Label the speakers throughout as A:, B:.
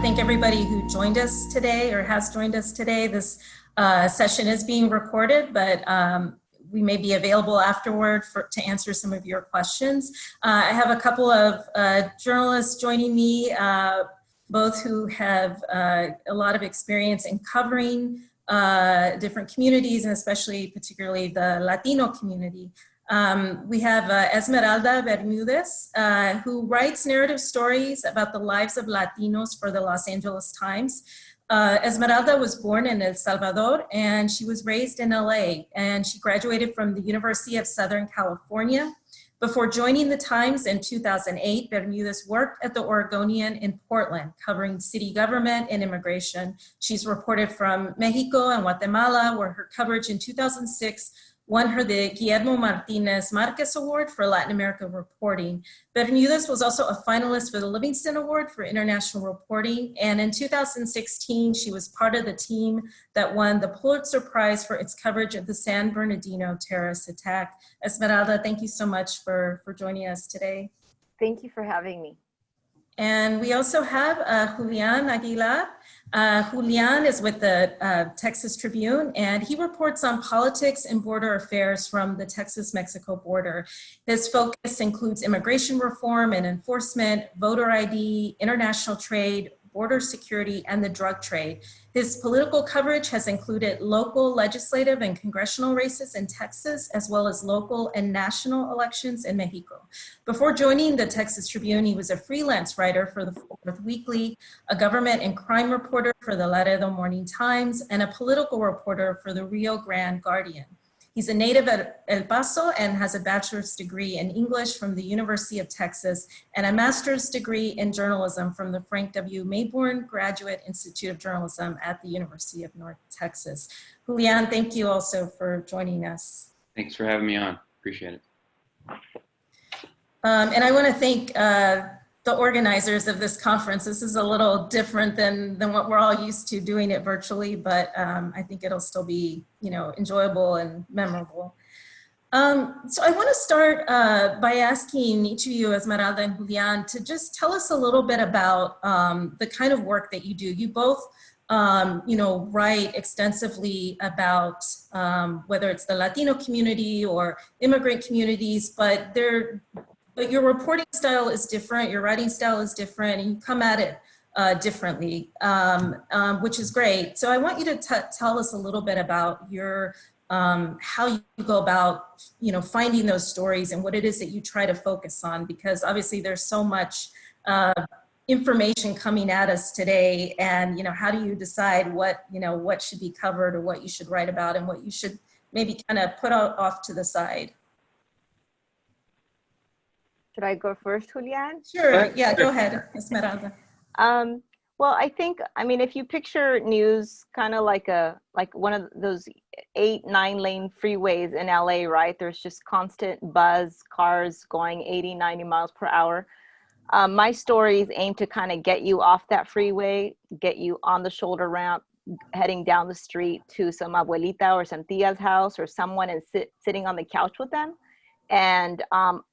A: thank everybody who joined us today or has joined us today. This session is being recorded, but we may be available afterward to answer some of your questions. I have a couple of journalists joining me, both who have a lot of experience in covering different communities, and especially particularly the Latino community. We have Esmeralda Bermudez, who writes narrative stories about the lives of Latinos for the Los Angeles Times. Esmeralda was born in El Salvador and she was raised in LA, and she graduated from the University of Southern California. Before joining the Times in 2008, Bermudez worked at the Oregonian in Portland, covering city government and immigration. She's reported from Mexico and Guatemala, where her coverage in 2006 won her the Guillermo Martinez Marquez Award for Latin America reporting. Bermudez was also a finalist for the Livingston Award for International Reporting, and in 2016, she was part of the team that won the Pulitzer Prize for its coverage of the San Bernardino terrorist attack. Esmeralda, thank you so much for joining us today.
B: Thank you for having me.
A: And we also have Julian Aguilar. Julian is with the Texas Tribune, and he reports on politics and border affairs from the Texas-Mexico border. His focus includes immigration reform and enforcement, voter ID, international trade, border security, and the drug trade. His political coverage has included local legislative and congressional races in Texas, as well as local and national elections in Mexico. Before joining the Texas Tribune, he was a freelance writer for the Fort Worth Weekly, a government and crime reporter for the Laredo Morning Times, and a political reporter for the Rio Grande Guardian. He's a native at El Paso and has a bachelor's degree in English from the University of Texas and a master's degree in journalism from the Frank W. Mayborn Graduate Institute of Journalism at the University of North Texas. Julian, thank you also for joining us.
C: Thanks for having me on. Appreciate it.
A: And I want to thank the organizers of this conference. This is a little different than what we're all used to, doing it virtually, but I think it'll still be, enjoyable and memorable. So I want to start by asking each of you, Esmeralda and Julian, to just tell us a little bit about the kind of work that you do. You both, write extensively about whether it's the Latino community or immigrant communities, but your reporting style is different, your writing style is different, and you come at it differently, which is great. So I want you to tell us a little bit about your how you go about, finding those stories and what it is that you try to focus on, because obviously there's so much information coming at us today, and how do you decide what should be covered or what you should write about and what you should maybe kind of put off to the side.
B: Should I go first, Julian?
A: Sure, yeah, go ahead, Esmeralda.
B: Well, if you picture news kind of like one of those 8-9 lane freeways in LA, right? There's just constant buzz, cars going 80, 90 miles per hour. My stories aim to kind of get you off that freeway, get you on the shoulder ramp, heading down the street to some abuelita or some tia's house or someone and sitting on the couch with them, and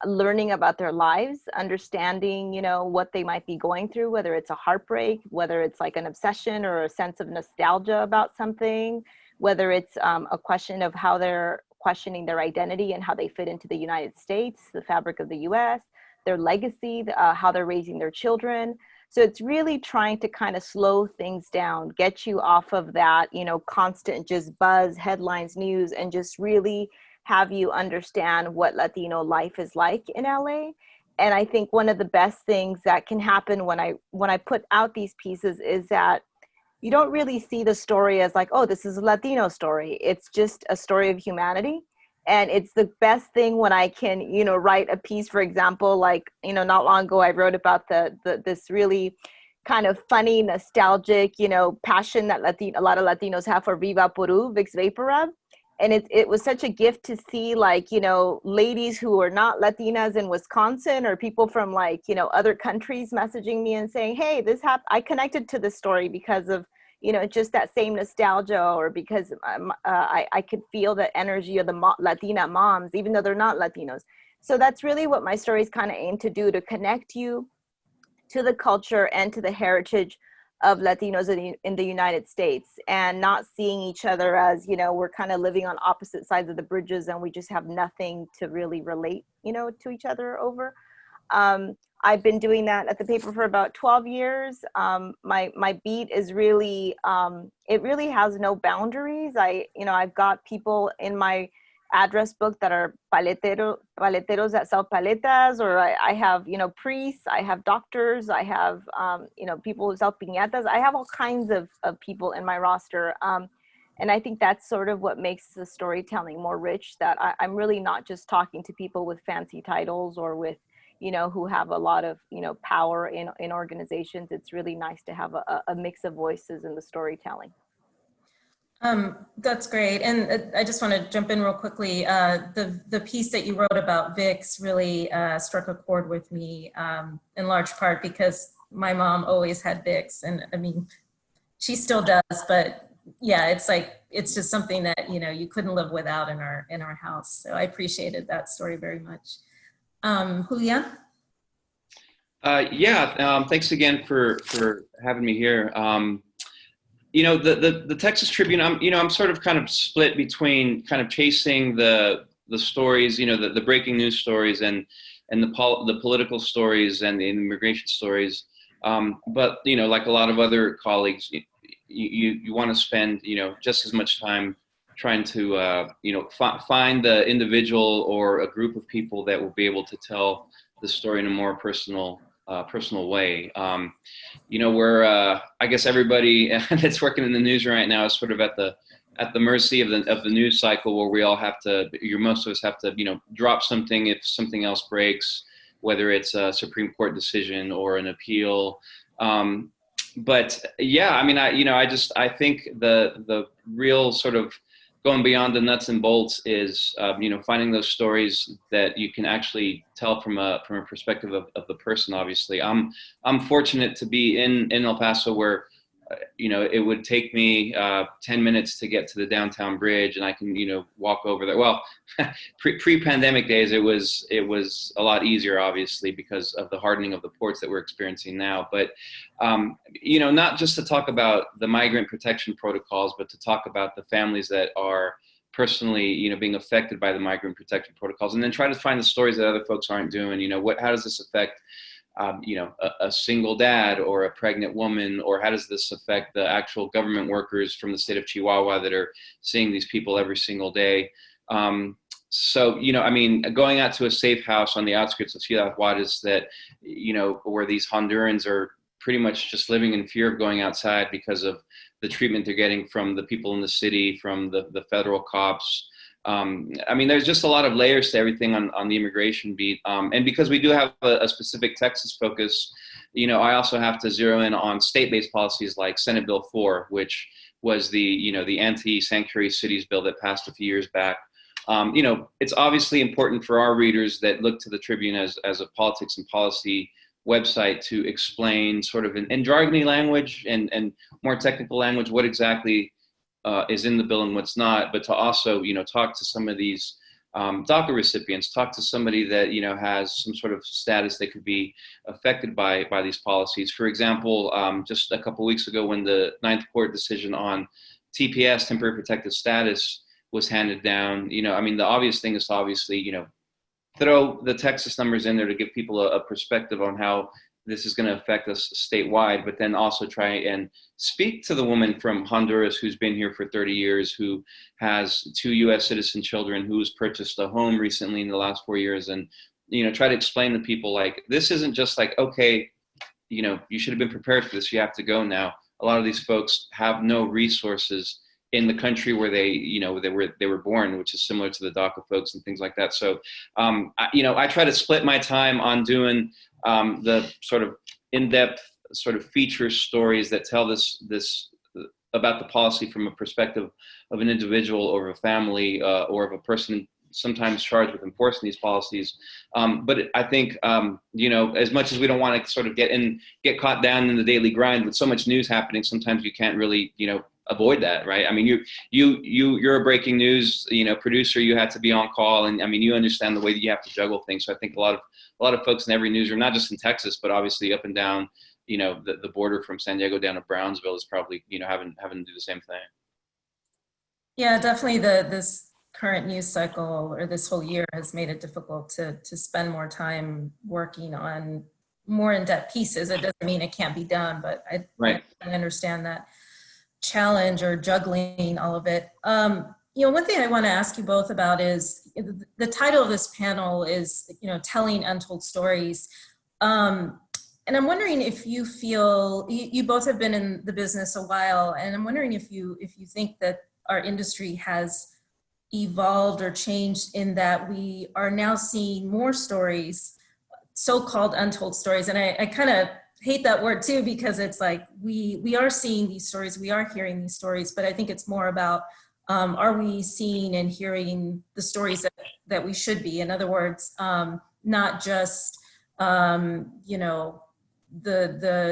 B: learning about their lives, understanding, what they might be going through, whether it's a heartbreak, whether it's like an obsession or a sense of nostalgia about something, whether it's a question of how they're questioning their identity and how they fit into the United States, the fabric of the US, their legacy, how they're raising their children. So it's really trying to kind of slow things down, get you off of that, constant just buzz, headlines, news, and just really have you understand what Latino life is like in LA. And I think one of the best things that can happen when I put out these pieces is that you don't really see the story as like, oh, this is a Latino story. It's just a story of humanity. And it's the best thing when I can, write a piece, for example, like, not long ago I wrote about this really kind of funny, nostalgic, passion that a lot of Latinos have for Viva Peru, Vicks VapoRub. And it was such a gift to see, like, ladies who are not Latinas in Wisconsin or people from other countries messaging me and saying, hey, this happened. I connected to this story because of, just that same nostalgia, or because I could feel the energy of the Latina moms, even though they're not Latinos. So that's really what my stories kind of aim to do, to connect you to the culture and to the heritage of Latinos in the United States, and not seeing each other as, you know, we're kind of living on opposite sides of the bridges and we just have nothing to really relate, you know, to each other over. I've been doing that at the paper for about 12 years. My beat is really, it really has no boundaries. I've got people in my address book that are paleteros that sell paletas, or I have, you know, priests, I have doctors, I have, you know, people who sell piñatas. I have all kinds of people in my roster. And I think that's sort of what makes the storytelling more rich, that I'm really not just talking to people with fancy titles or with, you know, who have a lot of, you know, power in organizations. It's really nice to have a mix of voices in the storytelling.
A: That's great. And I just want to jump in real quickly. The piece that you wrote about VIX really struck a chord with me, in large part because my mom always had VIX, and I mean, she still does, but yeah, it's like, it's just something that, you know, you couldn't live without in our house. So I appreciated that story very much. Julian?
C: Thanks again for having me here. You know, the Texas Tribune, I'm sort of kind of split between kind of chasing the stories, you know, the breaking news stories and the political stories and the immigration stories. But, you know, like a lot of other colleagues, you want to spend, you know, just as much time trying to, you know, find the individual or a group of people that will be able to tell the story in a more personal way. You know, where I guess everybody that's working in the news right now is sort of at the mercy of the news cycle, where we all have to, most of us have to, you know, drop something if something else breaks, whether it's a Supreme Court decision or an appeal. But yeah, I mean, I think the real sort of going beyond the nuts and bolts is, you know, finding those stories that you can actually tell from a perspective of the person. Obviously, I'm fortunate to be in El Paso, where, you know, it would take me 10 minutes to get to the downtown bridge, and I can, you know, walk over there. Well, pre-pandemic days, it was a lot easier, obviously, because of the hardening of the ports that we're experiencing now. But, you know, not just to talk about the migrant protection protocols, but to talk about the families that are personally, you know, being affected by the migrant protection protocols, and then try to find the stories that other folks aren't doing. You know, how does this affect you know, a single dad or a pregnant woman, or how does this affect the actual government workers from the state of Chihuahua that are seeing these people every single day? So, you know, I mean, going out to a safe house on the outskirts of Ciudad Juarez that, you know, where these Hondurans are pretty much just living in fear of going outside because of the treatment they're getting from the people in the city, from the federal cops. I mean, there's just a lot of layers to everything on the immigration beat. And because we do have a specific Texas focus, you know, I also have to zero in on state-based policies like Senate Bill 4, which was the anti-sanctuary cities bill that passed a few years back. You know, it's obviously important for our readers that look to the Tribune as a politics and policy website to explain sort of in jargony language and more technical language what exactly is in the bill and what's not, but to also, you know, talk to some of these DACA recipients, talk to somebody that, you know, has some sort of status that could be affected by these policies. For example, just a couple of weeks ago, when the Ninth Court decision on TPS, temporary protected status, was handed down, you know, I mean, the obvious thing is to obviously, you know, throw the Texas numbers in there to give people a perspective on how this is going to affect us statewide, but then also try and speak to the woman from Honduras who's been here for 30 years, who has 2 U.S. citizen children, who's purchased a home recently in the last 4 years, and, you know, try to explain to people, like, this isn't just like, okay, you know, you should have been prepared for this, you have to go now. A lot of these folks have no resources in the country where they were born, which is similar to the DACA folks and things like that. So, you know, I try to split my time on doing the sort of in-depth sort of feature stories that tell this about the policy from a perspective of an individual or a family or of a person sometimes charged with enforcing these policies. But I think, you know, as much as we don't want to sort of get caught down in the daily grind with so much news happening, sometimes you can't really, you know, avoid that, right? I mean, you're a breaking news, you know, producer. You had to be on call, and I mean, you understand the way that you have to juggle things. So I think a lot of folks in every newsroom, not just in Texas, but obviously up and down the border from San Diego down to Brownsville is probably, having to do the same thing.
A: Yeah, definitely this current news cycle or this whole year has made it difficult to spend more time working on more in-depth pieces. It doesn't mean it can't be done, but
C: Right.
A: I understand that challenge or juggling all of it. One thing I want to ask you both about is the title of this panel is, telling untold stories. And I'm wondering if you feel, you both have been in the business a while, and I'm wondering if you think that our industry has evolved or changed in that we are now seeing more stories, so-called untold stories. And I kind of hate that word too, because it's like we are seeing these stories, we are hearing these stories, but I think it's more about are we seeing and hearing the stories that we should be? In other words, not just the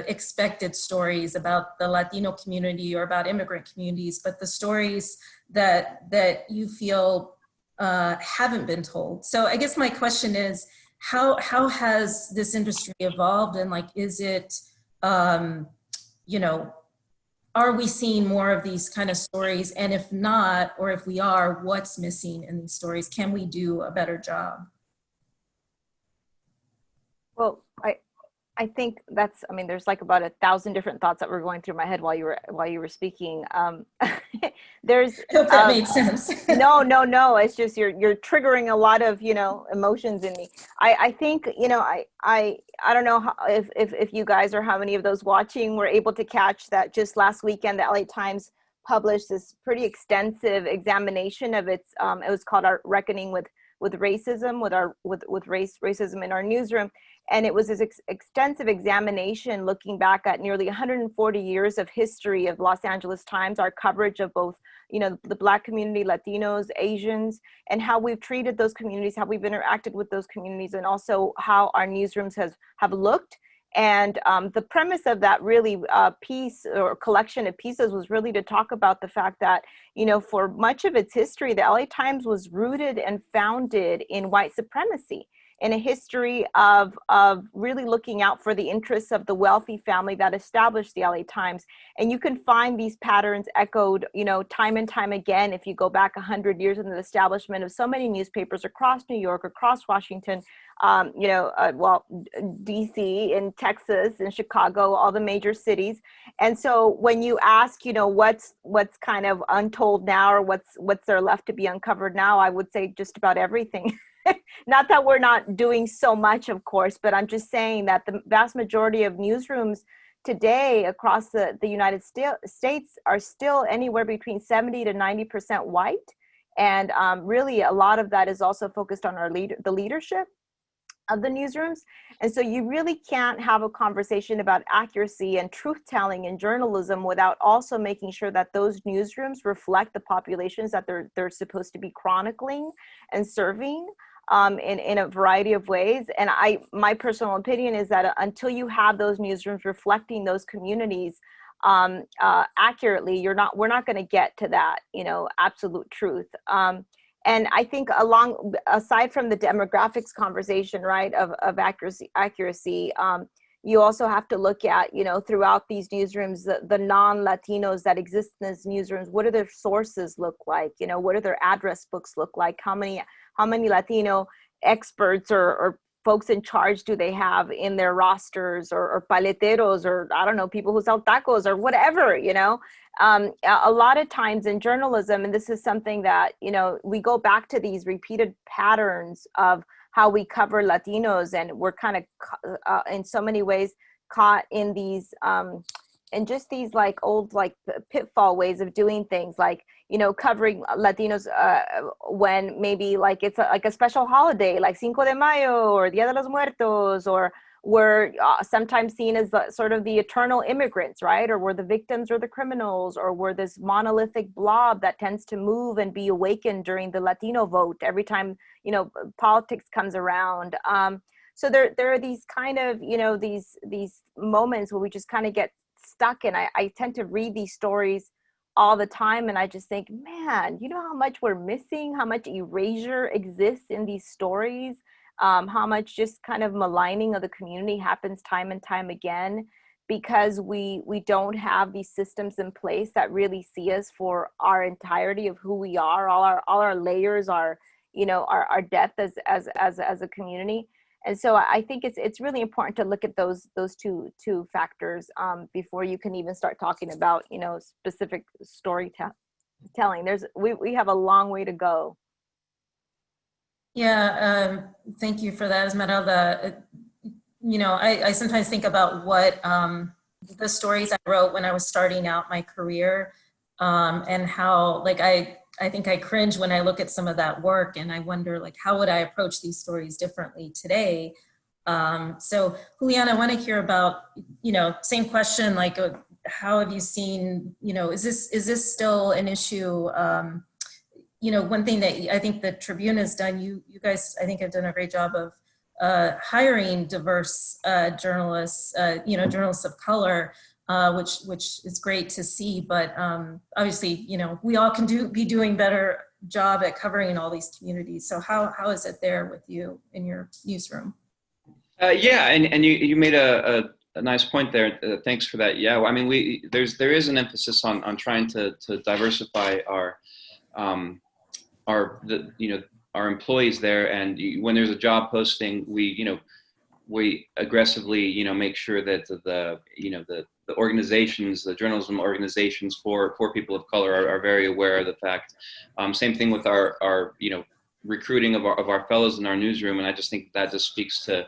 A: expected stories about the Latino community or about immigrant communities, but the stories that you feel haven't been told. So I guess my question is, how has this industry evolved, and is it, are we seeing more of these kind of stories? And if not, or if we are, what's missing in these stories? Can we do a better job?
B: Well, I think that's, there's like about 1,000 different thoughts that were going through my head while you were speaking. There's
A: I hope that made sense.
B: no, it's just you're triggering a lot of emotions in me. I think I don't know if you guys or how many of those watching were able to catch that just last weekend the LA Times published this pretty extensive examination of its it was called Our Reckoning with Racism, with racism in our newsroom. And it was this extensive examination looking back at nearly 140 years of history of Los Angeles Times, our coverage of both, the Black community, Latinos, Asians, and how we've treated those communities, how we've interacted with those communities, and also how our newsrooms have looked. And the premise of that really piece or collection of pieces was really to talk about the fact that, for much of its history, the LA Times was rooted and founded in white supremacy, in a history of really looking out for the interests of the wealthy family that established the LA Times. And you can find these patterns echoed, time and time again, if you go back 100 years in the establishment of so many newspapers across New York, across Washington, DC, in Texas, in Chicago, all the major cities. And so when you ask, what's kind of untold now, or what's there left to be uncovered now, I would say just about everything. Not that we're not doing so much, of course, but I'm just saying that the vast majority of newsrooms today across the United States are still anywhere between 70 to 90% white. And really a lot of that is also focused on the leadership of the newsrooms. And so you really can't have a conversation about accuracy and truth-telling in journalism without also making sure that those newsrooms reflect the populations that they're supposed to be chronicling and serving in a variety of ways. And my personal opinion is that until you have those newsrooms reflecting those communities accurately, we're not going to get to that, absolute truth. And I think aside from the demographics conversation, right, of accuracy, you also have to look at, throughout these newsrooms, the non-Latinos that exist in these newsrooms, what do their sources look like? What do their address books look like? How many Latino experts or folks in charge do they have in their rosters, or paleteros, or I don't know, people who sell tacos or whatever, a lot of times in journalism, and this is something that, we go back to these repeated patterns of how we cover Latinos, and we're kind of in so many ways caught in these and just these old pitfall ways of doing things, covering Latinos when maybe it's a special holiday like Cinco de Mayo or Dia de los Muertos, or we're sometimes seen as sort of the eternal immigrants, right? Or we're the victims or the criminals, or we're this monolithic blob that tends to move and be awakened during the Latino vote every time, politics comes around. So there are these kind of, these moments where we just kind of get stuck. And I tend to read these stories all the time, and I just think, man, how much we're missing, how much erasure exists in these stories, how much just kind of maligning of the community happens time and time again. because we don't have these systems in place that really see us for our entirety of who we are, all our layers, our, you know, our depth as a community. And so I think it's really important to look at those two factors before you can even start talking about, you know, specific storytelling. We have a long way to go.
A: Yeah, thank you for that, Esmeralda. You know, I sometimes think about what the stories I wrote when I was starting out my career, and how, like, I think I cringe when I look at some of that work, and I wonder, like, how would I approach these stories differently today? So, Juliana, I want to hear about, you know, same question, like, how have you seen, you know, is this still an issue? You know, one thing that I think the Tribune has done, you guys, I think, have done a great job of hiring diverse journalists, you know, journalists of color, which is great to see. But obviously, you know, we all can be doing better job at covering all these communities. So how is it there with you in your newsroom?
C: Yeah, and you made a nice point there. Thanks for that. Yeah, I mean, there is an emphasis on trying to diversify our employees there, and when there's a job posting, we aggressively, you know, make sure that the organizations, the journalism organizations for people of color are very aware of the fact. Same thing with our you know, recruiting of our fellows in our newsroom, and I just think that just speaks to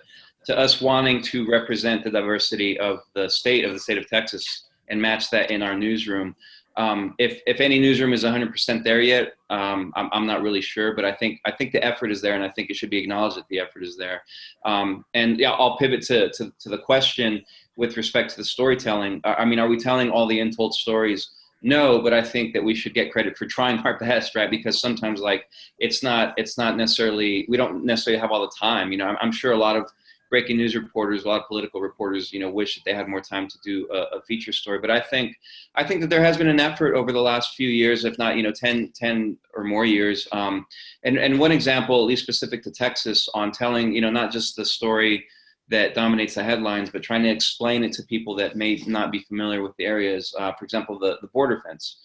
C: us wanting to represent the diversity of the state of Texas and match that in our newsroom. If any newsroom is 100% there yet, I'm not really sure, but I think the effort is there, and I think it should be acknowledged that the effort is there. And yeah, I'll pivot to the question with respect to the storytelling. I mean, are we telling all the untold stories? No, but I think that we should get credit for trying our best, right? Because sometimes, like, it's not necessarily, we don't necessarily have all the time. You know, I'm sure a lot of breaking news reporters, a lot of political reporters, you know, wish that they had more time to do a feature story. But I think that there has been an effort over the last few years, if not, you know, 10 or more years. And one example, at least specific to Texas, on telling, you know, not just the story that dominates the headlines, but trying to explain it to people that may not be familiar with the areas. For example, the border fence.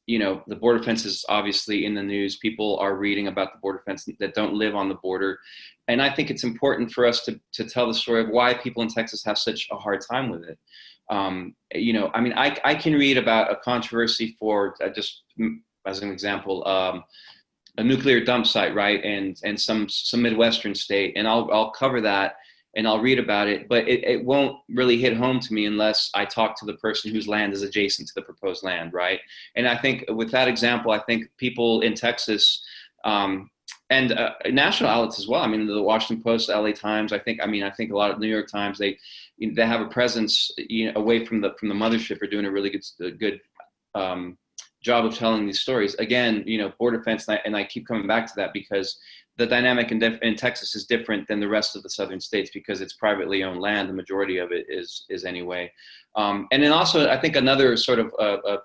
C: You know, the border fence is obviously in the news. People are reading about the border fence that don't live on the border. And I think it's important for us to tell the story of why people in Texas have such a hard time with it. You know, I mean, I can read about a controversy for, just as an example, a nuclear dump site, right? And some Midwestern state, and I'll cover that and I'll read about it, but it won't really hit home to me unless I talk to the person whose land is adjacent to the proposed land, right? And I think with that example, I think people in Texas, and national outlets as well. I mean, the Washington Post, the LA Times. I think a lot of New York Times. They have a presence, you know, away from the mothership. Are doing a really good job of telling these stories. Again, you know, border fence, and I keep coming back to that because the dynamic in Texas is different than the rest of the southern states because it's privately owned land. The majority of it is anyway. And then also, I think another sort of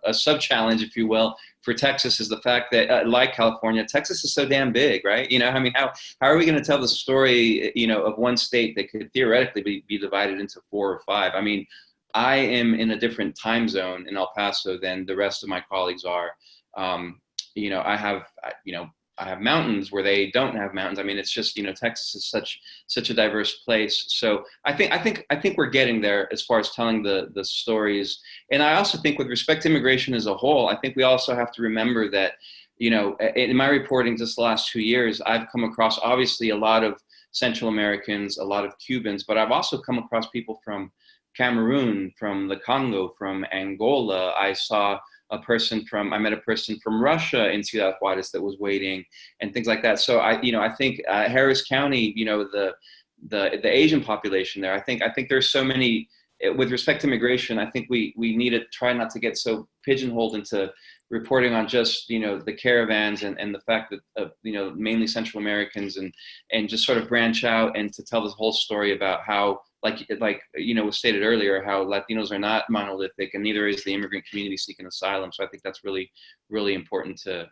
C: a sub-challenge, if you will, for Texas is the fact that, like California, Texas is so damn big, right? You know, I mean, how are we going to tell the story, you know, of one state that could theoretically be divided into 4 or 5? I mean, I am in a different time zone in El Paso than the rest of my colleagues are. You know, I have mountains where they don't have mountains. I mean, it's just, you know, Texas is such a diverse place. So I think we're getting there as far as telling the stories. And I also think with respect to immigration as a whole, I think we also have to remember that, you know, in my reporting just the last 2 years, I've come across obviously a lot of Central Americans, a lot of Cubans, but I've also come across people from Cameroon, from the Congo, from Angola. I met a person from Russia in Ciudad Juarez that was waiting, and things like that. So I think Harris County, you know, the Asian population there. I think there's so many. With respect to immigration, I think we need to try not to get so pigeonholed into reporting on just, you know, the caravans and the fact that you know, mainly Central Americans, and just sort of branch out and to tell this whole story about how, like you know, was stated earlier, how Latinos are not monolithic, and neither is the immigrant community seeking asylum. So I think that's really, really important to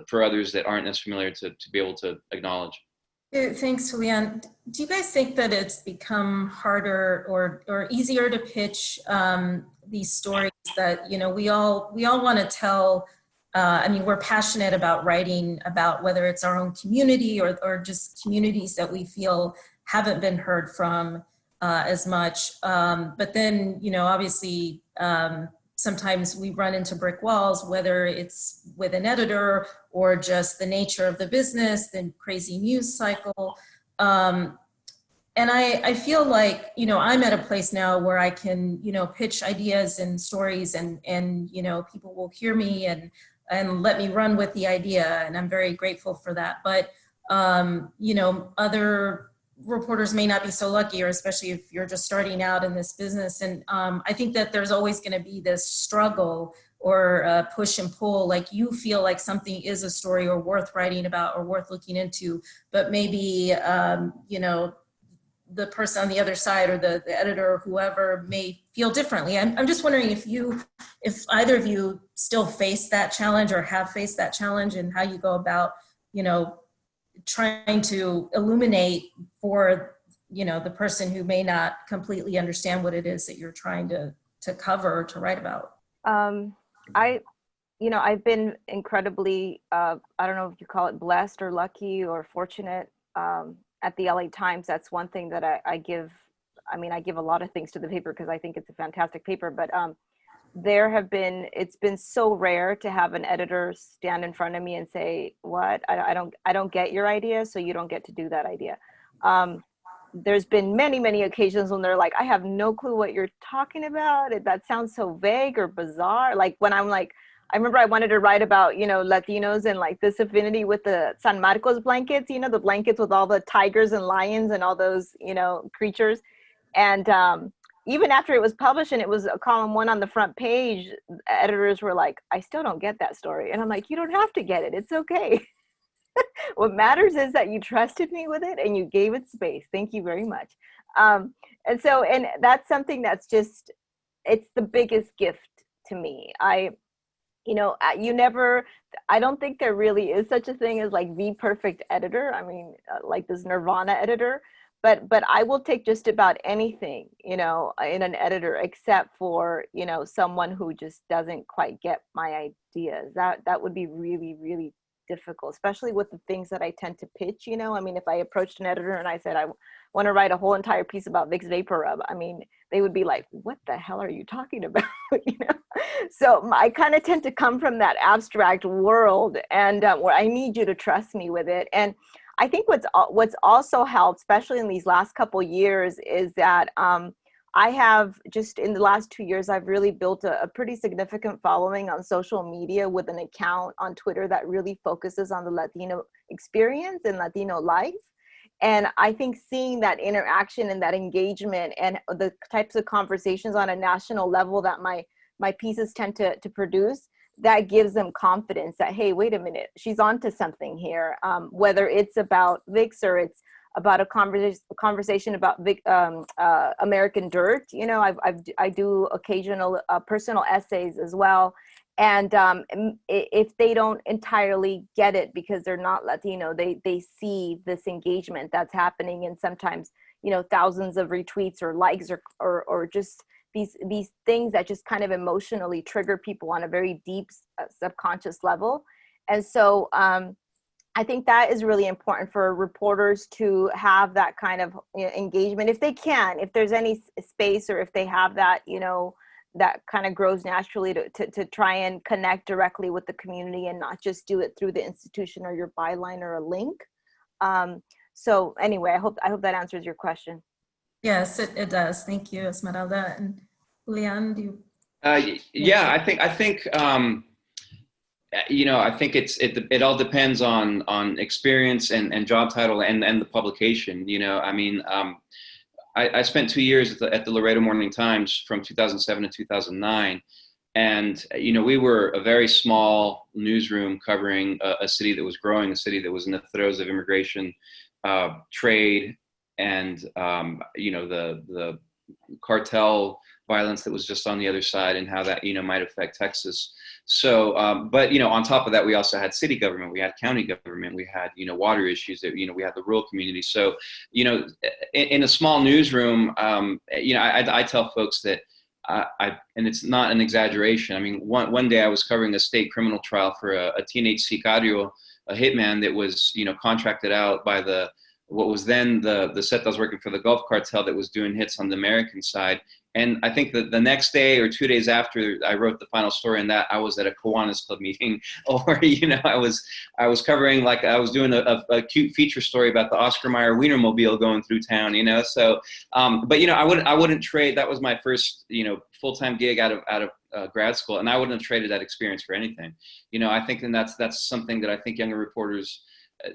C: for others that aren't as familiar to be able to acknowledge.
A: Thanks, Julian. Do you guys think that it's become harder or easier to pitch these stories that, we all want to tell? I mean, we're passionate about writing about whether it's our own community or just communities that we feel haven't been heard from as much. But then, obviously, sometimes we run into brick walls, whether it's with an editor or just the nature of the business, the crazy news cycle. And I feel like, I'm at a place now where I can, pitch ideas and stories and people will hear me and let me run with the idea. And I'm very grateful for that. But, other reporters may not be so lucky, or especially if you're just starting out in this business. And I think that there's always going to be this struggle or push and pull, like you feel like something is a story or worth writing about or worth looking into, but maybe, the person on the other side or the editor or whoever may feel differently. I'm just wondering if either of you still face that challenge or have faced that challenge, and how you go about, trying to illuminate for, the person who may not completely understand what it is that you're trying to cover or to write about.
B: I've been incredibly, I don't know if you call it blessed or lucky or fortunate. At the LA Times, that's one thing that I give. I mean, I give a lot of things to the paper because I think it's a fantastic paper, but it's been so rare to have an editor stand in front of me and say, what, I don't get your idea, so you don't get to do that idea. There's been many occasions when they're like, I have no clue what you're talking about. That sounds so vague or bizarre. Like when I'm like, I remember I wanted to write about, Latinos and like this affinity with the San Marcos blankets, the blankets with all the tigers and lions and all those, creatures. And even after it was published and it was a column 1 on the front page, editors were like, I still don't get that story. And I'm like, you don't have to get it. It's okay. What matters is that you trusted me with it and you gave it space. Thank you very much. And that's something that's just, it's the biggest gift to me. I don't think there really is such a thing as like the perfect editor. I mean, like this Nirvana editor, but I will take just about anything, in an editor, except for, someone who just doesn't quite get my ideas. That would be really, really difficult, especially with the things that I tend to pitch, I mean, if I approached an editor and I said, I want to write a whole entire piece about Vicks Vapor Rub, I mean, they would be like, what the hell are you talking about? So I kind of tend to come from that abstract world, and where I need you to trust me with it. And I think what's also helped, especially in these last couple years, is that I have just in the last 2 years, I've really built a pretty significant following on social media with an account on Twitter that really focuses on the Latino experience and Latino life. And I think seeing that interaction and that engagement and the types of conversations on a national level that my pieces tend to produce, that gives them confidence that, hey, wait a minute, she's onto something here. Whether it's about Vicks or it's about a conversation about American Dirt, I do occasional personal essays as well. And if they don't entirely get it because they're not Latino, they see this engagement that's happening, and sometimes, thousands of retweets or likes or just these things that just kind of emotionally trigger people on a very deep subconscious level. And so I think that is really important for reporters to have that kind of engagement if they can, if there's any space, or if they have that, that kind of grows naturally to try and connect directly with the community and not just do it through the institution or your byline or a link. So anyway, I hope that answers your question.
A: Yes, it does. Thank you, Esmeralda. And Julian, do you?
C: Yeah, I think I think it all depends on experience and job title and the publication. I mean, I spent 2 years at the Laredo Morning Times from 2007 to 2009. And, we were a very small newsroom covering a city that was growing, a city that was in the throes of immigration, trade, and, the cartel violence that was just on the other side and how that, might affect Texas. So, but, on top of that, we also had city government, we had county government, we had, water issues that, we had the rural community. So, in a small newsroom, I tell folks that and it's not an exaggeration. I mean, one day I was covering a state criminal trial for a teenage sicario, a hitman that was, contracted out by what was then the set that was working for the Gulf cartel that was doing hits on the American side. And I think that the next day or 2 days after I wrote the final story on that, I was at a Kiwanis Club meeting, or I was covering, like, I was doing a cute feature story about the Oscar Mayer Wienermobile going through town, So, but I wouldn't trade. That was my first full-time gig out of grad school, and I wouldn't have traded that experience for anything. I think that's something that I think younger reporters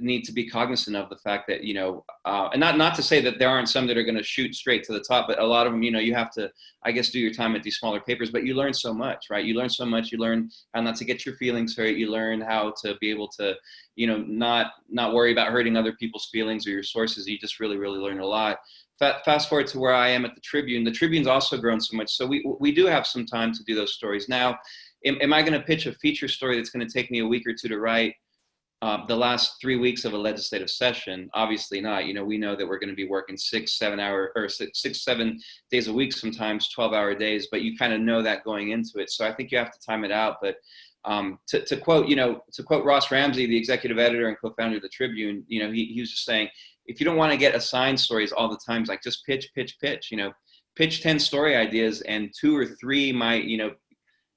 C: need to be cognizant of, the fact that, and not to say that there aren't some that are going to shoot straight to the top, but a lot of them, you have to, I guess, do your time at these smaller papers, but you learn so much, right? You learn so much. You learn how not to get your feelings hurt. You learn how to be able to, not worry about hurting other people's feelings or your sources. You just really, really learn a lot. Fast forward to where I am at the Tribune. The Tribune's also grown so much. So we do have some time to do those stories. Now, am I going to pitch a feature story that's going to take me a week or two to write? The last 3 weeks of a legislative session? Obviously not. We know that we're going to be working 7 days a week, sometimes 12-hour days, but you kind of know that going into it. So I think you have to time it out. But to quote Ross Ramsey, the executive editor and co-founder of the Tribune, he was just saying, if you don't want to get assigned stories all the time, like, just pitch, pitch 10 story ideas, and 2 or 3 might,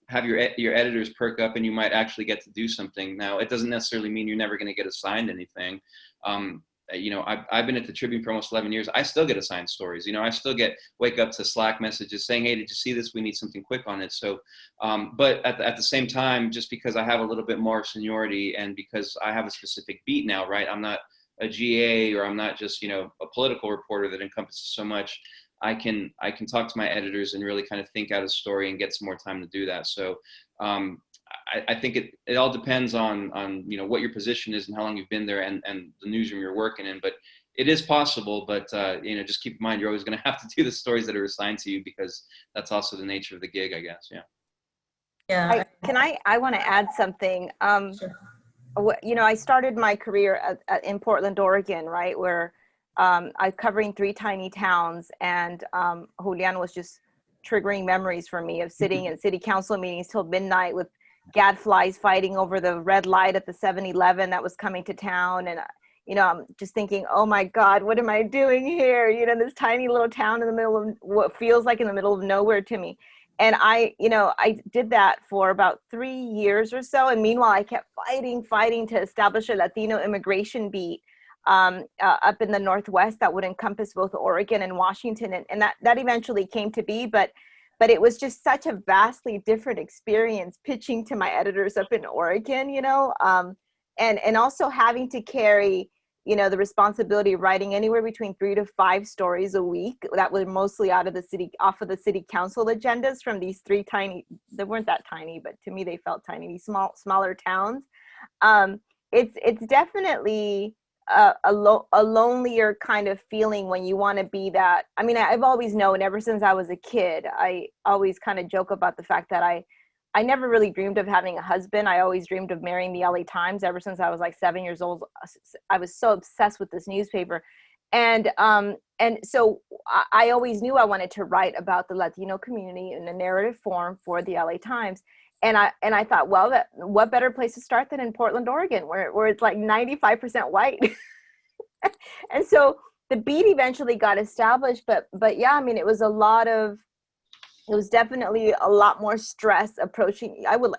C: have your editors perk up, and you might actually get to do something. Now, it doesn't necessarily mean you're never going to get assigned anything. I've been at the Tribune for almost 11 years. I still get assigned stories. I still wake up to Slack messages saying, hey, did you see this? We need something quick on it. So, but at the same time, just because I have a little bit more seniority and because I have a specific beat now, right? I'm not a GA, or I'm not just, a political reporter that encompasses so much. I can talk to my editors and really kind of think out a story and get some more time to do that. So I think it all depends on what your position is and how long you've been there, and the newsroom you're working in. But it is possible. But just keep in mind, you're always going to have to do the stories that are assigned to you, because that's also the nature of the gig, I guess. Yeah.
A: Yeah.
B: I want to add something.
A: Sure.
B: I started my career in Portland, Oregon, right, where I'm covering 3 tiny towns, and Julian was just triggering memories for me of sitting in city council meetings till midnight with gadflies fighting over the red light at the 7-Eleven that was coming to town. And, I'm just thinking, oh my God, what am I doing here? This tiny little town in the middle of what feels like in the middle of nowhere to me. And I did that for about 3 years or so. And meanwhile, I kept fighting to establish a Latino immigration beat up in the Northwest that would encompass both Oregon and Washington. And that eventually came to be, but it was just such a vastly different experience pitching to my editors up in Oregon, and also having to carry, the responsibility of writing anywhere between 3 to 5 stories a week that were mostly off of the city council agendas from these 3 tiny, they weren't that tiny, but to me they felt tiny, these smaller towns. It's definitely a lonelier kind of feeling when you want to be that. I mean, I've always known ever since I was a kid. I always kind of joke about the fact that I never really dreamed of having a husband. I always dreamed of marrying the LA Times ever since I was like 7 years old. I was so obsessed with this newspaper. And so I always knew I wanted to write about the Latino community in a narrative form for the LA Times. And I thought, well, what better place to start than in Portland, Oregon, where it's like 95% white. And so the beat eventually got established, but yeah, I mean, it was definitely a lot more stress approaching. I would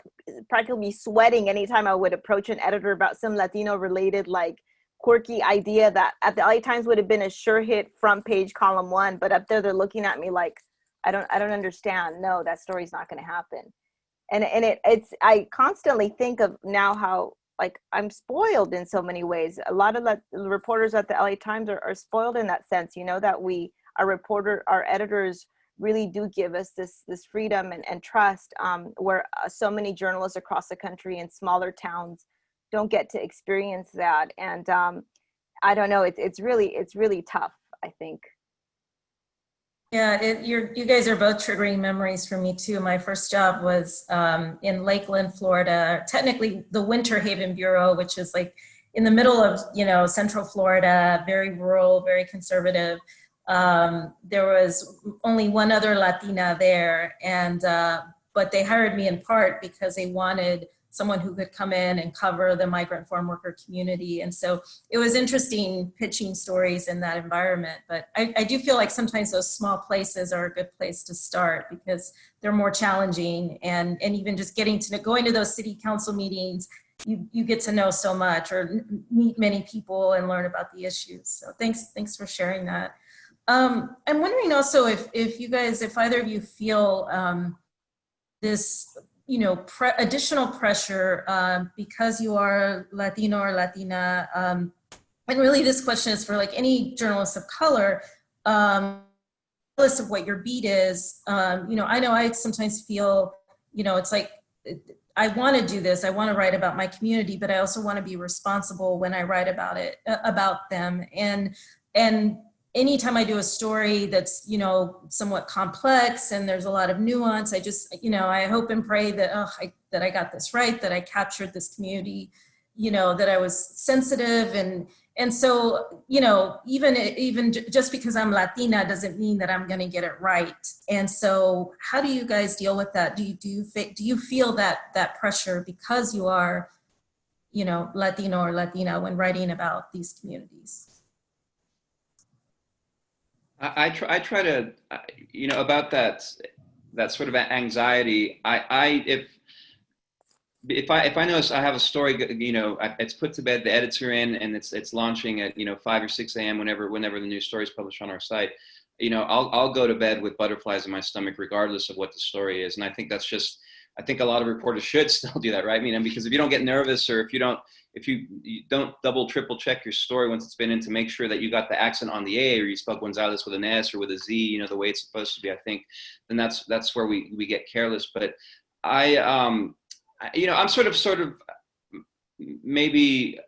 B: practically be sweating anytime I would approach an editor about some Latino related, like, quirky idea that at the LA Times would have been a sure hit front page column 1, but up there they're looking at me like, I don't understand. No, that story's not going to happen. And it's I constantly think of now how, like, I'm spoiled in so many ways. A lot of the reporters at the LA Times are spoiled in that sense, that our editors really do give us this freedom and trust, where so many journalists across the country in smaller towns don't get to experience that. And I don't know, it's really tough, I think.
A: Yeah, you guys are both triggering memories for me too. My first job was in Lakeland, Florida, technically the Winter Haven Bureau, which is like in the middle of, Central Florida, very rural, very conservative. There was only one other Latina there, and but they hired me in part because they wanted someone who could come in and cover the migrant farm worker community. And so it was interesting pitching stories in that environment. But I do feel like sometimes those small places are a good place to start because they're more challenging. And even just going to those city council meetings, you get to know so much or meet many people and learn about the issues. So thanks for sharing that. I'm wondering also if either of you feel this additional pressure because you are Latino or Latina. And really this question is for like any journalist of color, regardless of what your beat is. I know I sometimes feel, it's like, I want to do this. I want to write about my community, but I also want to be responsible when I write about them. And anytime I do a story that's, somewhat complex and there's a lot of nuance, I just, I hope and pray that, that I got this right, that I captured this community, that I was sensitive. And so, even just because I'm Latina doesn't mean that I'm going to get it right. And so how do you guys deal with that? Do you feel that pressure because you are, Latino or Latina when writing about these communities?
C: I try to, about that sort of anxiety. If I notice I have a story, it's put to bed, the edits are in, and it's launching at 5 or 6 a.m. whenever the new story is published on our site. I'll go to bed with butterflies in my stomach regardless of what the story is, and I think I think a lot of reporters should still do that, right? Because if you don't get nervous or if you don't double, triple check your story once it's been in to make sure that you got the accent on the A or you spell Gonzalez with an S or with a Z, the way it's supposed to be, I think, then that's where we get careless. But I'm sort of maybe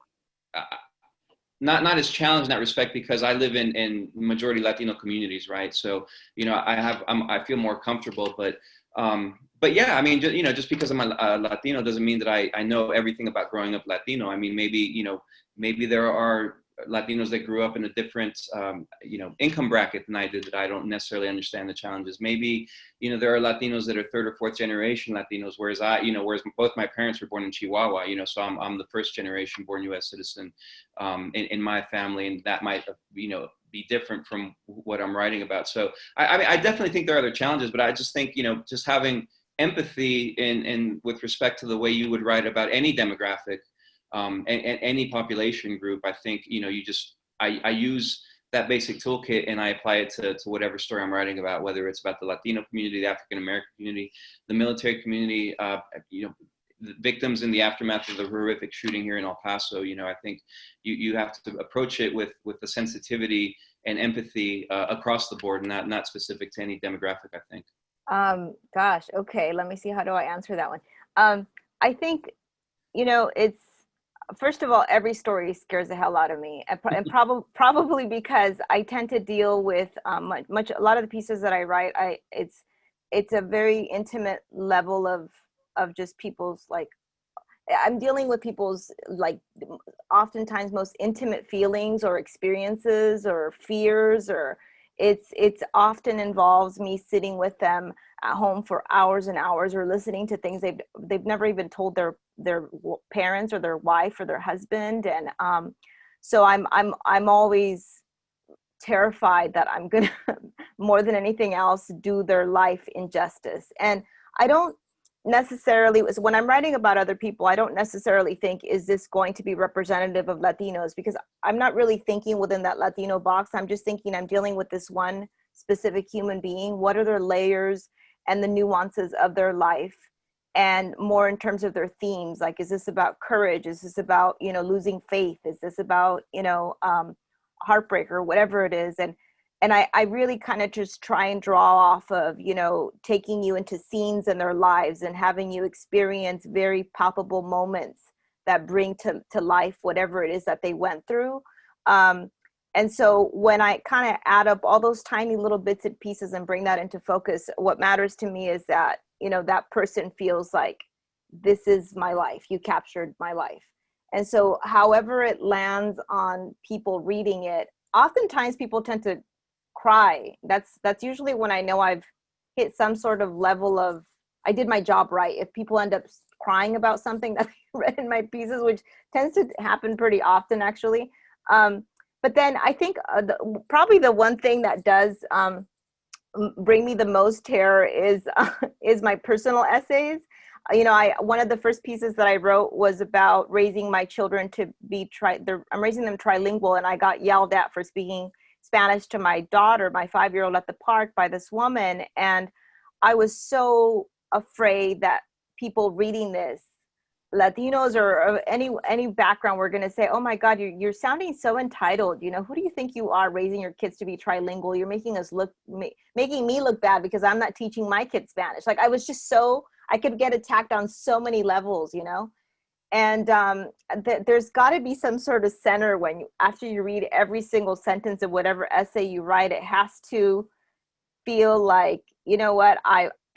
C: not as challenged in that respect because I live in majority Latino communities, right? So, I feel more comfortable, but yeah, just because I'm a Latino doesn't mean that I know everything about growing up Latino. Maybe there are Latinos that grew up in a different, income bracket than I did that I don't necessarily understand the challenges. Maybe, there are Latinos that are third or fourth generation Latinos, whereas whereas both my parents were born in Chihuahua, so I'm the first generation born U.S. citizen in my family, and that might, be different from what I'm writing about. So I definitely think there are other challenges, but I just think, just having empathy in with respect to the way you would write about any demographic and any population group, I think, I use that basic toolkit and I apply it to whatever story I'm writing about, whether it's about the Latino community, the African-American community, the military community, the victims in the aftermath of the horrific shooting here in El Paso. I think you have to approach it with the sensitivity and empathy across the board, not specific to any demographic, I think.
B: Gosh, okay, let me see. How do I answer that one? I think, it's, first of all, every story scares the hell out of me, and probably because I tend to deal with a lot of the pieces that I write. It's a very intimate level of just people's, like, I'm dealing with people's, like, oftentimes most intimate feelings or experiences or fears, or it's often involves me sitting with them at home for hours and hours, or listening to things they've never even told their parents or their wife or their husband. And so I'm always terrified that I'm gonna more than anything else do their life injustice. And I don't necessarily, when I'm writing about other people, I don't necessarily think, is this going to be representative of Latinos? Because I'm not really thinking within that Latino box. I'm just thinking I'm dealing with this one specific human being. What are their layers and the nuances of their life? And more in terms of their themes, like, is this about courage? Is this about, losing faith? Is this about, heartbreak, or whatever it is? And I really kind of just try and draw off of, taking you into scenes in their lives and having you experience very palpable moments that bring to life whatever it is that they went through. And so when I kind of add up all those tiny little bits and pieces and bring that into focus, what matters to me is that, that person feels like, this is my life. You captured my life. And so however it lands on people reading it, oftentimes people tend to cry. That's usually when I know I've hit some sort of level of, I did my job right. If people end up crying about something that I read in my pieces, which tends to happen pretty often, actually. But then I think probably the one thing that does bring me the most terror is my personal essays. One of the first pieces that I wrote was about raising my children to be I'm raising them trilingual, and I got yelled at for speaking Spanish to my daughter, my 5-year-old, at the park by this woman. And I was so afraid that people reading this, Latinos or any background, were going to say, oh my God, you're sounding so entitled. Who do you think you are, raising your kids to be trilingual? You're making making me look bad because I'm not teaching my kids Spanish. Like, I was just I could get attacked on so many levels, and there's got to be some sort of center after you read every single sentence of whatever essay you write, it has to feel like,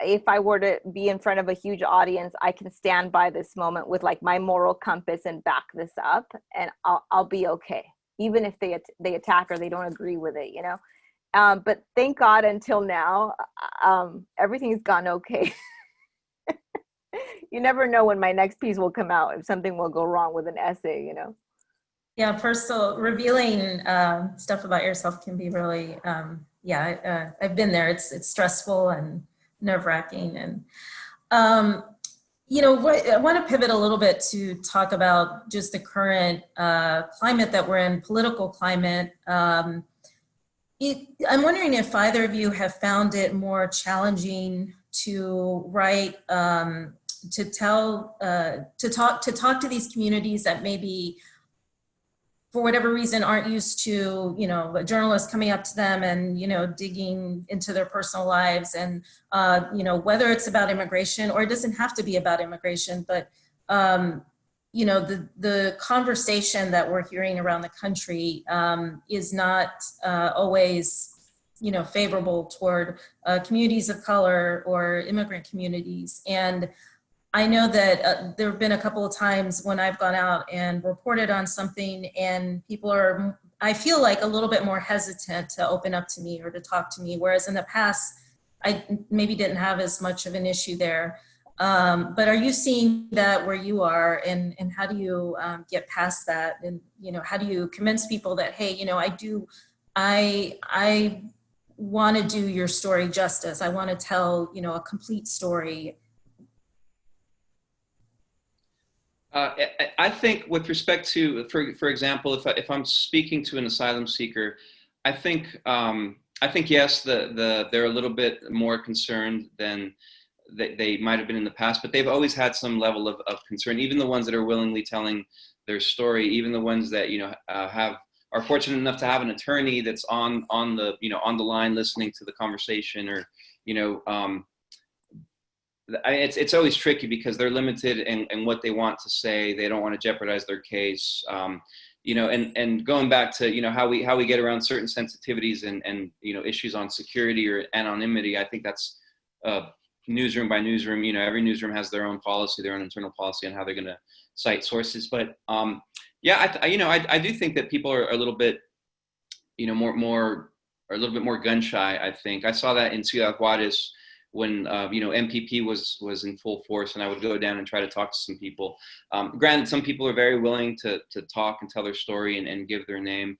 B: if I were to be in front of a huge audience, I can stand by this moment with like my moral compass and back this up, and I'll be okay, even if they attack or they don't agree with it, But thank God until now, everything's gone okay. You never know when my next piece will come out, if something will go wrong with an essay,
A: Yeah, personal revealing stuff about yourself can be really, I've been there. It's stressful and nerve-wracking. And, I want to pivot a little bit to talk about just the current climate that we're in, political climate. I'm wondering if either of you have found it more challenging to write, to talk to these communities that maybe, for whatever reason, aren't used to, a journalist coming up to them and, digging into their personal lives, and, whether it's about immigration, or it doesn't have to be about immigration, but, the conversation that we're hearing around the country is not always, favorable toward communities of color or immigrant communities. And I know that there have been a couple of times when I've gone out and reported on something, and people are, I feel like, a little bit more hesitant to open up to me or to talk to me, whereas in the past, I maybe didn't have as much of an issue there. But are you seeing that where you are, and how do you get past that? And, how do you convince people that, hey, I want to do your story justice. I want to tell, a complete story.
C: I think with respect to, for example, if I'm speaking to an asylum seeker, I think yes, they're a little bit more concerned than they might have been in the past, but they've always had some level of concern. Even the ones that are willingly telling their story, even the ones that are fortunate enough to have an attorney that's on the line listening to the conversation, or it's always tricky because they're limited in what they want to say. They don't want to jeopardize their case. And going back to, how we get around certain sensitivities and issues on security or anonymity, I think that's newsroom by newsroom. Every newsroom has their own policy, their own internal policy on how they're going to cite sources. But I do think that people are a little bit, more a little bit more gun shy. I think I saw that in Ciudad Juarez, when MPP was in full force, and I would go down and try to talk to some people. Granted, some people are very willing to talk and tell their story and give their name,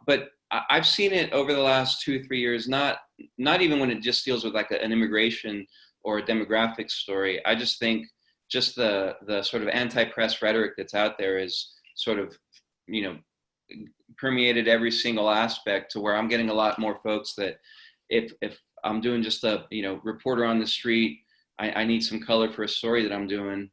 C: but I've seen it over the last 2 or 3 years. Not even when it just deals with like an immigration or a demographic story. I just think just the sort of anti-press rhetoric that's out there is sort of permeated every single aspect, to where I'm getting a lot more folks that if I'm doing just a reporter on the street, I need some color for a story that I'm doing.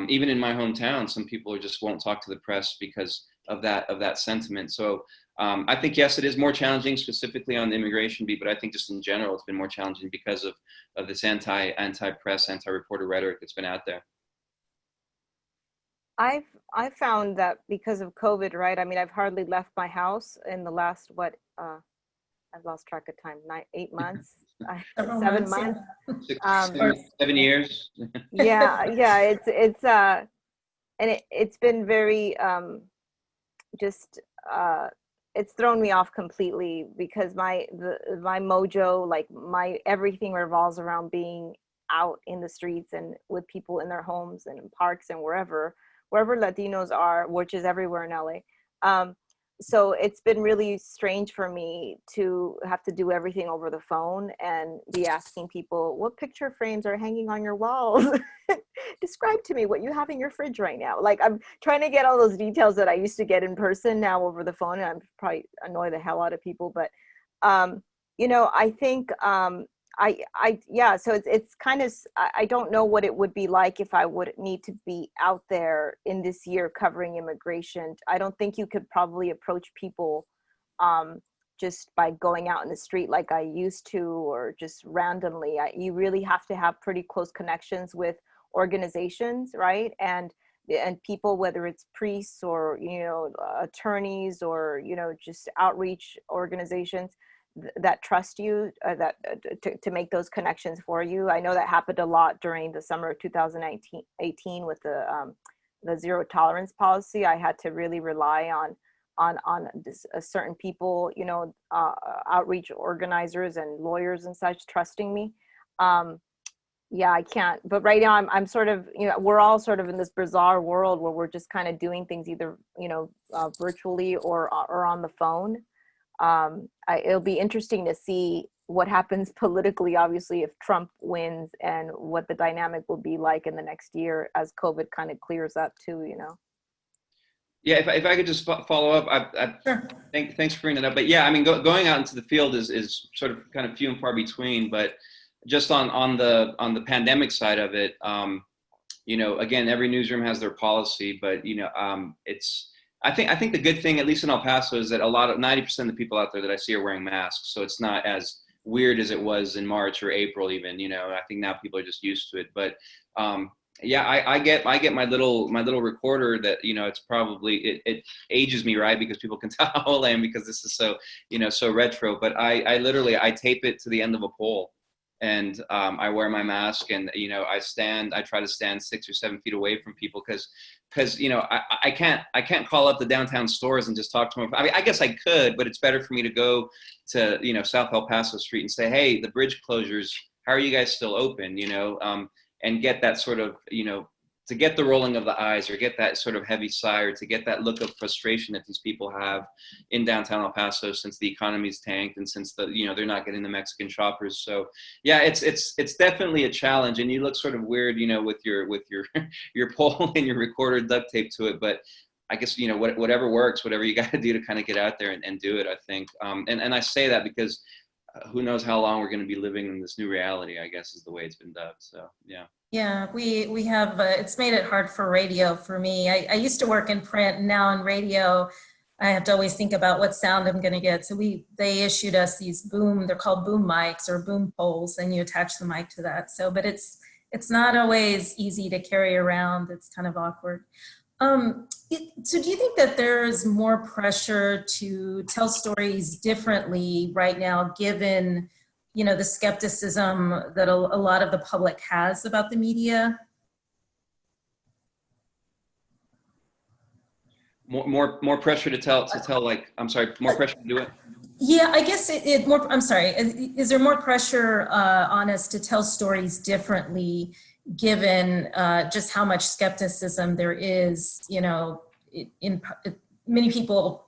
C: Even in my hometown, some people just won't talk to the press because of that sentiment. So I think, yes, it is more challenging specifically on the immigration beat, but I think just in general, it's been more challenging because of this anti-press, anti-reporter rhetoric that's been out there.
B: I've found that because of COVID, right? I mean, I've hardly left my house in the last I've lost track of time, 8 months,
A: Several
B: 7 months.
C: Six,
B: Um,
A: Or
C: 7 years.
B: yeah, it's and it's been very just it's thrown me off completely because my mojo, like my everything revolves around being out in the streets and with people in their homes and in parks and wherever Latinos are, which is everywhere in LA. So it's been really strange for me to have to do everything over the phone and be asking people, what picture frames are hanging on your walls? Describe to me what you have in your fridge right now. Like, I'm trying to get all those details that I used to get in person now over the phone, and I'm probably annoy the hell out of people. But I think yeah, so it's kind of, I don't know what it would be like if I would need to be out there in this year covering immigration. I don't think you could probably approach people just by going out in the street like I used to, or just randomly. You really have to have pretty close connections with organizations, right? And people, whether it's priests or attorneys or just outreach organizations that trust you, to make those connections for you. I know that happened a lot during the summer of 2018 with the zero tolerance policy. I had to really rely on certain people, outreach organizers and lawyers and such trusting me. Yeah, I can't. But right now, I'm sort of, we're all sort of in this bizarre world where we're just kind of doing things either, virtually or on the phone. It'll be interesting to see what happens politically, obviously, if Trump wins, and what the dynamic will be like in the next year as COVID kind of clears up too,
C: Yeah, if I could just follow up,
A: sure.
C: thanks for bringing that up. But yeah, I mean, going out into the field is sort of kind of few and far between. But just on the pandemic side of it, again, every newsroom has their policy, but it's. I think the good thing, at least in El Paso, is that 90% of the people out there that I see are wearing masks, so it's not as weird as it was in March or April even. I think now people are just used to it. But yeah, I get my little recorder that it's probably it ages me, right, because people can tell how old I am because this is so so retro. But I literally tape it to the end of a pole, and I wear my mask, and I try to stand 6 or 7 feet away from people because I can't call up the downtown stores and just talk to them. I mean, I guess I could, but it's better for me to go to South El Paso Street and say, hey, the bridge closures, how are you guys still open? And get that sort of to get the rolling of the eyes, or get that sort of heavy sigh, or to get that look of frustration that these people have in downtown El Paso since the economy's tanked and since they're not getting the Mexican shoppers. So yeah, it's definitely a challenge, and you look sort of weird, with your your pole and your recorder duct tape to it. But I guess whatever works, whatever you got to do to kind of get out there and do it. I think, and I say that because who knows how long we're going to be living in this new reality, I guess, is the way it's been dubbed. So yeah.
A: Yeah, we have, it's made it hard for radio for me. I used to work in print, and now in radio, I have to always think about what sound I'm going to get. So they issued us these they're called boom mics or boom poles, and you attach the mic to that. So, but it's not always easy to carry around. It's kind of awkward. So do you think that there's more pressure to tell stories differently right now, given the skepticism that a lot of the public has about the media?
C: More pressure to tell like, I'm sorry, more pressure to do it?
A: Yeah, I guess I'm sorry. Is there more pressure on us to tell stories differently, given just how much skepticism there is, in many people,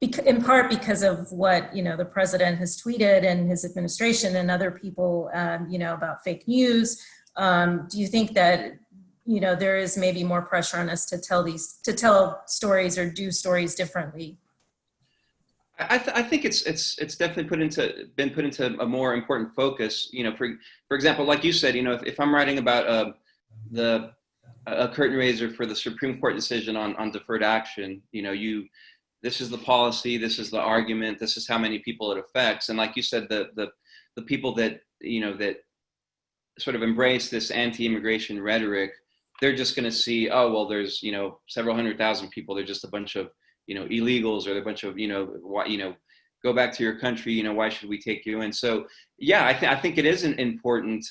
A: in part because of what the president has tweeted and his administration and other people, about fake news. Do you think that there is maybe more pressure on us to tell stories or do stories differently?
C: I think it's definitely been put into a more important focus. For example, like you said, if I'm writing about a curtain raiser for the Supreme Court decision on deferred action, this is the policy, this is the argument, this is how many people it affects, and like you said, the people that that sort of embrace this anti-immigration rhetoric they're just going to see, oh, well, there's, several 100,000 people. They're just a bunch of, illegals, or they're a bunch of, why, go back to your country. Why should we take you in? So yeah, I think it is important,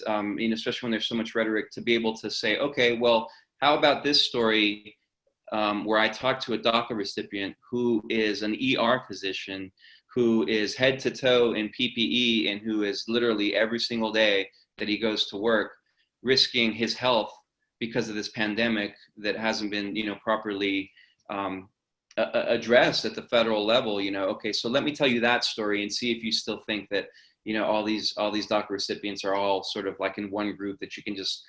C: especially when there's so much rhetoric, to be able to say, okay, well, how about this story where I talked to a DACA recipient who is an ER physician, who is head to toe in PPE, and who is literally every single day that he goes to work risking his health because of this pandemic that hasn't been, properly addressed at the federal level. Okay, so let me tell you that story and see if you still think that, all these DACA recipients are all sort of like in one group that you can just,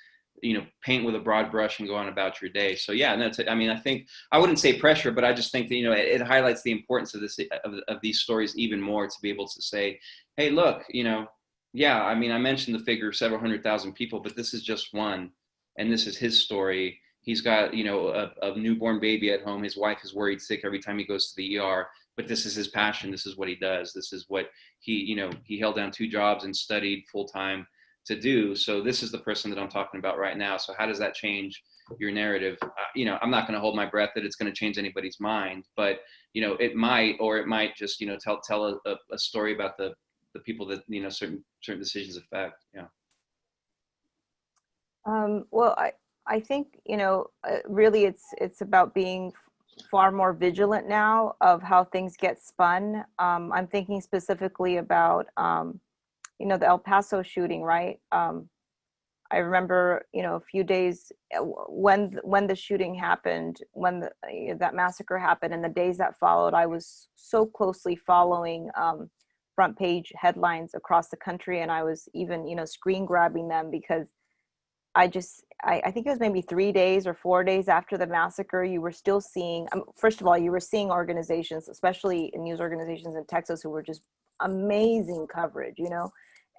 C: paint with a broad brush and go on about your day. So yeah, that's, I think, I wouldn't say pressure, but I just think that, it highlights the importance of this, of these stories even more, to be able to say, hey, look, yeah, I mentioned the figure of several 100,000 people, but this is just one, and this is his story. He's got, a newborn baby at home. His wife is worried sick every time he goes to the ER, but this is his passion. This is what he does. This is what he held down 2 jobs and studied full time to do. So this is the person that I'm talking about right now. So how does that change your narrative? I'm not going to hold my breath that it's going to change anybody's mind, but it might, or it might just, tell a story about the people that, certain decisions affect. Yeah.
B: Well, I think, really it's about being far more vigilant now of how things get spun. I'm thinking specifically about, the El Paso shooting, right? I remember, a few days when the shooting happened, when that massacre happened, and the days that followed, I was so closely following front page headlines across the country, and I was even, screen grabbing them, because I think it was maybe 3 days or 4 days after the massacre, you were still seeing, first of all, you were seeing organizations, especially news organizations in Texas, who were just amazing coverage,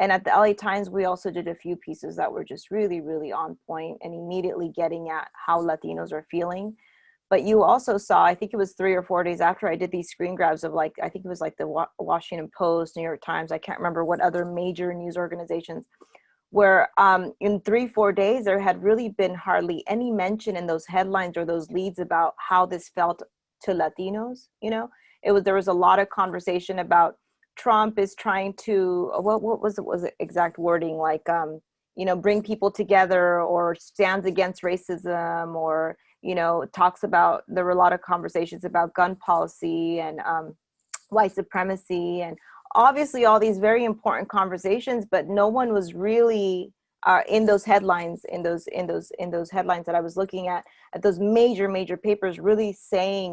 B: And at the LA Times, we also did a few pieces that were just really, really on point and immediately getting at how Latinos are feeling. But you also saw, I think it was 3 or 4 days after I did these screen grabs of, like, I think it was like the Washington Post, New York Times, I can't remember what other major news organizations, where in 3-4 days, there had really been hardly any mention in those headlines or those leads about how this felt to Latinos. There was a lot of conversation about Trump is trying to, what was the exact wording, like, bring people together, or stands against racism, or, talks about, there were a lot of conversations about gun policy and white supremacy, and obviously all these very important conversations, but no one was really in those headlines, in those headlines that I was looking at those major papers, really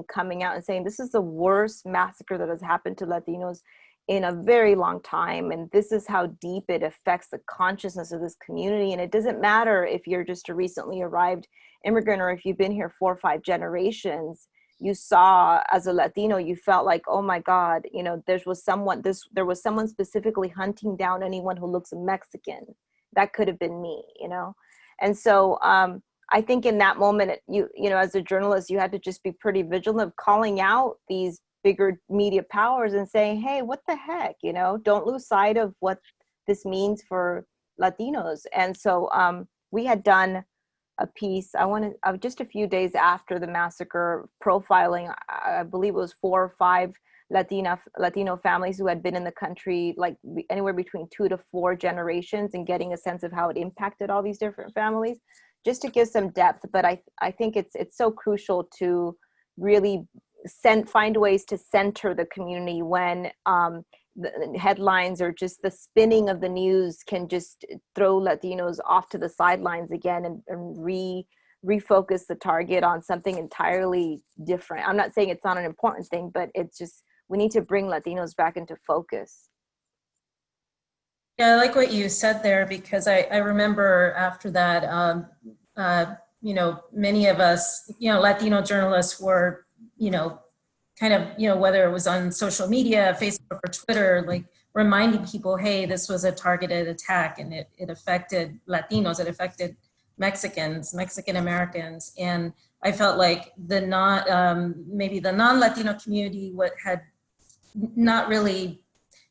B: coming out and saying, this is the worst massacre that has happened to Latinos in a very long time. And this is how deep it affects the consciousness of this community. And it doesn't matter if you're just a recently arrived immigrant, or if you've been here 4 or 5 generations. You saw, as a Latino, you felt like, oh my God, there was someone specifically hunting down anyone who looks Mexican. That could have been me, And so I think in that moment, as a journalist, you had to just be pretty vigilant of calling out these bigger media powers and saying, hey, what the heck, don't lose sight of what this means for Latinos. And so we had done a piece, just a few days after the massacre, profiling, I believe it was 4 or 5 Latino families who had been in the country, like anywhere between 2 to 4 generations, and getting a sense of how it impacted all these different families, just to give some depth. But I think it's so crucial to really find ways to center the community when the headlines or just the spinning of the news can just throw Latinos off to the sidelines again, and refocus the target on something entirely different. I'm not saying it's not an important thing, but it's just, we need to bring Latinos back into focus.
A: Yeah, I like what you said there, because I remember after that, many of us, Latino journalists were, kind of, whether it was on social media, Facebook or Twitter, like reminding people, hey, this was a targeted attack, and it affected Latinos, it affected Mexicans, Mexican Americans. And I felt like maybe the non-Latino community had not really,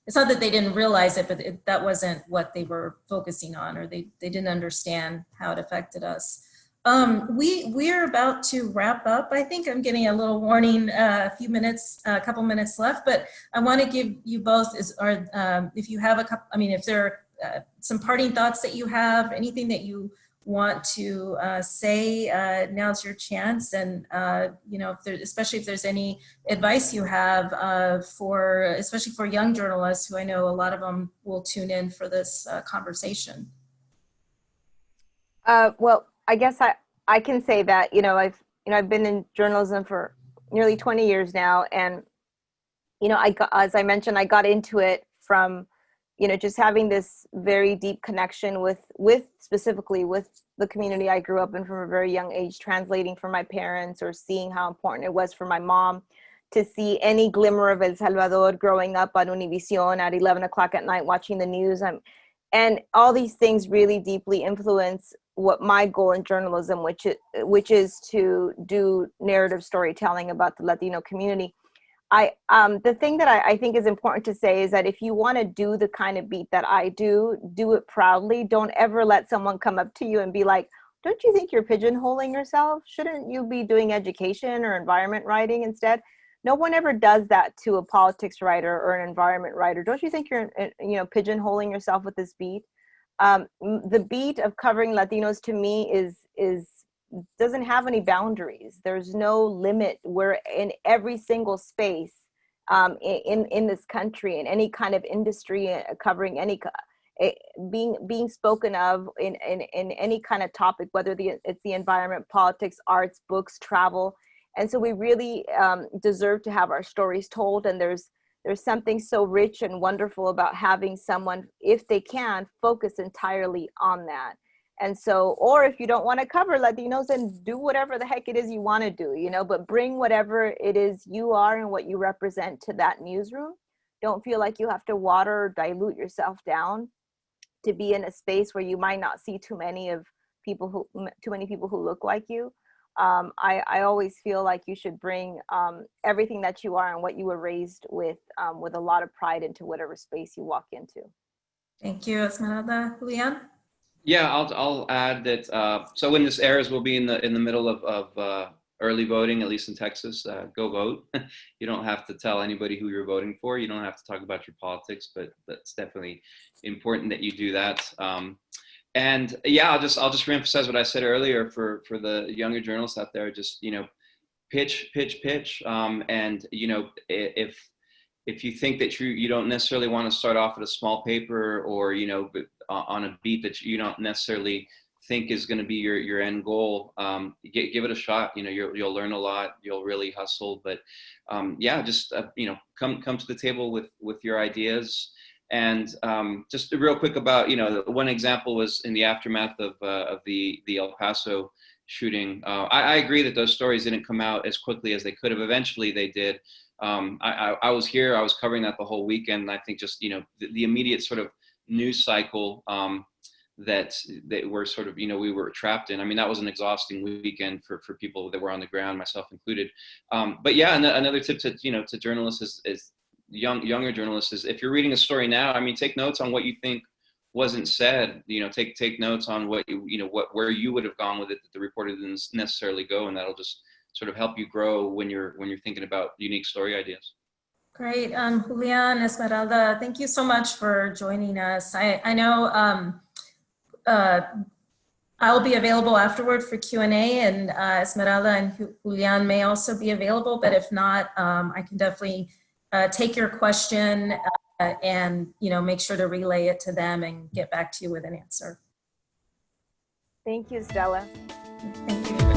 A: it's not that they didn't realize it, but that wasn't what they were focusing on, or they didn't understand how it affected us. We're about to wrap up. I think I'm getting a little warning, a couple minutes left, but I want to give you both if you have if there are some parting thoughts that you have, anything that you want to say, now's your chance. And, especially if there's any advice you have especially for young journalists who I know a lot of them will tune in for this conversation.
B: Well, I guess I can say that, I've been in journalism for nearly 20 years now. And, as I mentioned, I got into it from, just having this very deep connection specifically with the community I grew up in from a very young age, translating for my parents or seeing how important it was for my mom to see any glimmer of El Salvador growing up on Univision at 11 o'clock at night, watching the news. And all these things really deeply influence what my goal in journalism, which is to do narrative storytelling about the Latino community. The thing that I think is important to say is that if you want to do the kind of beat that I do it proudly. Don't ever let someone come up to you and be like, don't you think you're pigeonholing yourself? Shouldn't you be doing education or environment writing instead? No one ever does that to a politics writer or an environment writer. Don't you think you're, pigeonholing yourself with this beat? The beat of covering Latinos to me doesn't have any boundaries. There's no limit. We're in every single space in this country, in any kind of industry, covering any being spoken of in any kind of topic, whether it's the environment, politics, arts, books, travel. And so we really deserve to have our stories told. And there's something so rich and wonderful about having someone, if they can, focus entirely on that. And so, or if you don't want to cover Latinos, then do whatever the heck it is you want to do, but bring whatever it is you are and what you represent to that newsroom. Don't feel like you have to water or dilute yourself down to be in a space where you might not see too many people who look like you. I always feel like you should bring everything that you are and what you were raised with a lot of pride into whatever space you walk into.
A: Thank you, Esmeralda. Julian?
C: Yeah, I'll add that. So when this airs, we'll be in the middle of early voting, at least in Texas. Go vote. You don't have to tell anybody who you're voting for. You don't have to talk about your politics, but that's definitely important that you do that. And yeah, I'll just reemphasize what I said earlier for the younger journalists out there. Just pitch. And if you think that you don't necessarily want to start off at a small paper or on a beat that you don't necessarily think is going to be your end goal, give it a shot. You'll learn a lot. You'll really hustle. But just come to the table with your ideas. And just real quick about one example was in the aftermath of the El Paso shooting. I agree that those stories didn't come out as quickly as they could have. Eventually they did. I was here. I was covering that the whole weekend. And I think just the immediate sort of news cycle that we're sort of we were trapped in. I mean, that was an exhausting weekend for people that were on the ground, myself included. But yeah, another tip to journalists is younger journalists is, if you're reading a story now, I mean, take notes on what you think wasn't said. Take notes on what where you would have gone with it that the reporter didn't necessarily go, and that'll just sort of help you grow when you're thinking about unique story ideas.
A: Great. Julian, Esmeralda, thank you so much for joining us. I know I'll be available afterward for Q&A, and Esmeralda and Julian may also be available, but if not, I can definitely take your question and make sure to relay it to them and get back to you with an answer.
B: Thank you, Stella.
A: Thank you.